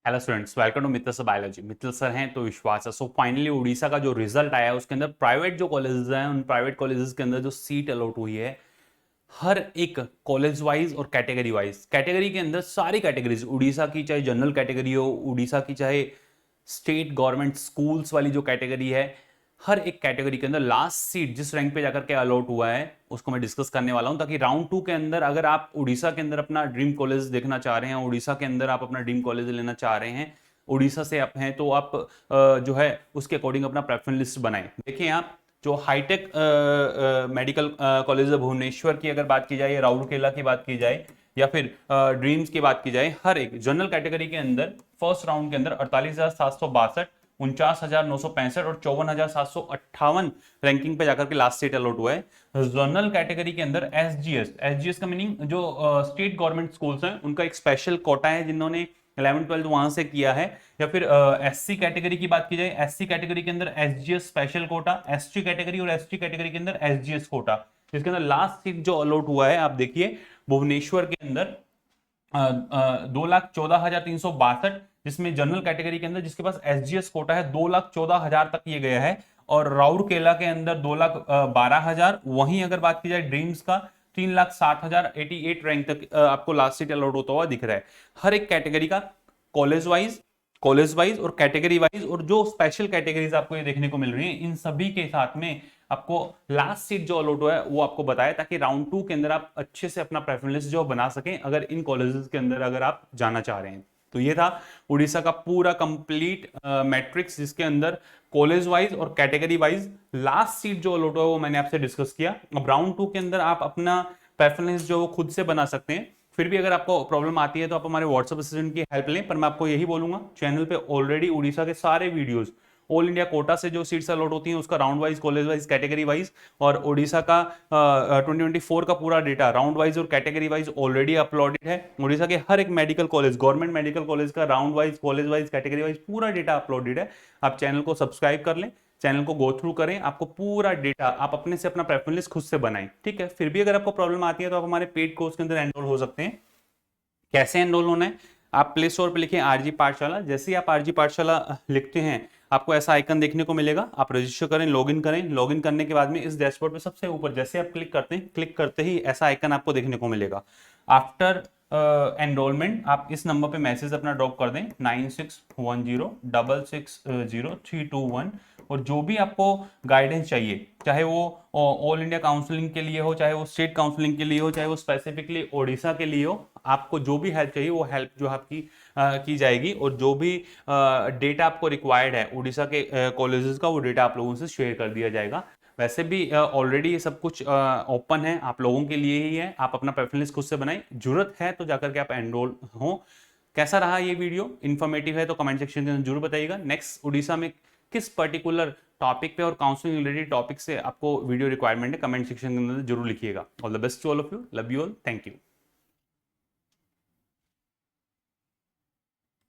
Hello students, welcome to Mittal sir biology. Mittal sir हैं तो विश्वास है। सो फाइनली उड़ीसा का जो रिजल्ट आया है उसके अंदर प्राइवेट जो कॉलेजेस हैं उन प्राइवेट कॉलेजेस के अंदर जो सीट अलॉट हुई है हर एक कॉलेज वाइज और कैटेगरी वाइज, कैटेगरी के अंदर सारी कैटेगरीज, उड़ीसा की चाहे जनरल कैटेगरी हो, उड़ीसा की चाहे स्टेट गवर्नमेंट स्कूल्स वाली जो कैटेगरी है, हर एक कैटेगरी के अंदर लास्ट सीट जिस रैंक पे जाकर के अलॉट हुआ है उसको मैं डिस्कस करने वाला हूं, ताकि राउंड 2 के अंदर अगर आप उड़ीसा के अंदर अपना ड्रीम कॉलेज देखना चाह रहे हैं, उड़ीसा के अंदर आप अपना ड्रीम कॉलेज लेना चाह रहे हैं, उड़ीसा से आप हैं तो आप जो है उसके अकॉर्डिंग अपना प्रेफरेंस लिस्ट बनाएं। देखिए आप जो हाईटेक मेडिकल कॉलेज है भुवनेश्वर की अगर बात की जाए या राउरकेला की बात की जाए या फिर ड्रीम्स की बात की जाए, हर एक जनरल कैटेगरी के अंदर फर्स्ट राउंड के अंदर 48,762, 49,965 और 54,758 रैंकिंग पे जाकर के लास्ट सीट अलॉट हुआ है। जनरल कैटेगरी के अंदर एसजीएस, एसजीएस का मीनिंग जो स्टेट गवर्नमेंट स्कूल्स हैं उनका एक स्पेशल कोटा है जिन्होंने 11th-12th वहां से किया है। या फिर एससी कैटेगरी की बात की जाए, एससी कैटेगरी के अंदर SGS special Kota, ST category और एसटी कैटेगरी के अंदर एसजीएस कोटा। जिसके अंदर लास्ट सीट जो अलॉट हुआ है आप देखिए भुवनेश्वर के अंदर 2,14,362, जिसमें जनरल कैटेगरी के अंदर जिसके पास एसजीएस कोटा है 2,14,000 तक ये गया है, और राउरकेला के अंदर 2,12,000। वहीं अगर बात की जाए ड्रीम्स का 3,60,000, 88 रैंक तक आपको लास्ट सीट अलॉट होता हुआ दिख रहा है। हर एक कैटेगरी का कॉलेज वाइज और कैटेगरी वाइज, और जो स्पेशल कैटेगरीज आपको ये देखने को मिल रही है इन सभी के साथ में आपको लास्ट सीट जो अलॉट हुआ है वो आपको बताया, ताकि राउंड 2 के अंदर आप अच्छे से अपना प्रेफरेंस लिस्ट जो बना सकें अगर इन कॉलेजेस के अंदर अगर आप जाना चाह रहे हैं। तो ये था उड़ीसा का पूरा कंप्लीट मैट्रिक्स, जिसके अंदर कॉलेज वाइज और कैटेगरी वाइज लास्ट सीट जो अलॉट हुआ है वो मैंने आपसे डिस्कस किया। अब राउंड 2 के अंदर आप अपना प्रेफरेंस जो खुद से बना सकते हैं। फिर भी अगर आपको प्रॉब्लम आती है तो आप हमारे व्हाट्सएप असिस्टेंट की हेल्प लें, पर मैं आपको यही बोलूंगा चैनल पे ऑलरेडी उड़ीसा के सारे वीडियोस, ऑल इंडिया कोटा से जो सीट्स अलॉट होती हैं उसका round wise, college wise, category wise, और उड़ीसा का 2024 का पूरा डेटा राउंड वाइज और कैटेगरी वाइज ऑलरेडी अपलोडेड है। उड़ीसा के हर एक medical college, government medical college का round wise, college wise, category wise पूरा डेटा अपलोडेड है। आप चैनल को सब्सक्राइब कर लें, चैनल को गो थ्रू करें, आपको पूरा डेटा आप अपने से अपना प्रेफरेंस लिस्ट खुद से बनाएं। ठीक है, फिर भी अगर आपको प्रॉब्लम आती है तो आप हमारे पेड कोर्स के अंदर एनरोल हो सकते हैं। कैसे एनरोल होना है, आप प्ले स्टोर पे लिखें आरजी पाठशाला। जैसे ही आप आरजी पाठशाला लिखते हैं आपको ऐसा आइकन देखने को मिलेगा, आप रजिस्टर करें, लॉगिन करें। लॉगिन करने के बाद में इस डैशबोर्ड पे सबसे ऊपर जैसे आप क्लिक करते हैं, क्लिक करते ही ऐसा आइकन आपको देखने को मिलेगा। आफ्टर एनरोलमेंट आप इस नंबर पे मैसेज अपना ड्रॉप कर दें 9610660321, और जो भी आपको गाइडेंस चाहिए, चाहे वो ऑल इंडिया काउंसलिंग के लिए हो, चाहे वो स्टेट काउंसलिंग के लिए हो, चाहे वो स्पेसिफिकली ओडिशा के लिए हो, आपको जो भी हेल्प चाहिए वो हेल्प जो आपकी की जाएगी। और जो भी डेटा आपको रिक्वायर्ड है उड़ीसा के कॉलेजेस का, वो डेटा आप लोगों से शेयर कर दिया जाएगा। वैसे भी ऑलरेडी ये सब कुछ ओपन है, आप लोगों के लिए ही है। आप अपना प्रेफरेंस खुद से बनाएं, जरूरत है तो जाकर के आप एनरोल हो। कैसा रहा ये वीडियो, इन्फॉर्मेटिव है तो कमेंट सेक्शन में जरूर बताइएगा। नेक्स्ट उड़ीसा में किस पर्टिकुलर टॉपिक पे और काउंसलिंग रिलेटेड टॉपिक से आपको वीडियो रिक्वायरमेंट है, कमेंट सेक्शन के अंदर जरूर लिखिएगा। All the best to all of you, love you all, thank you.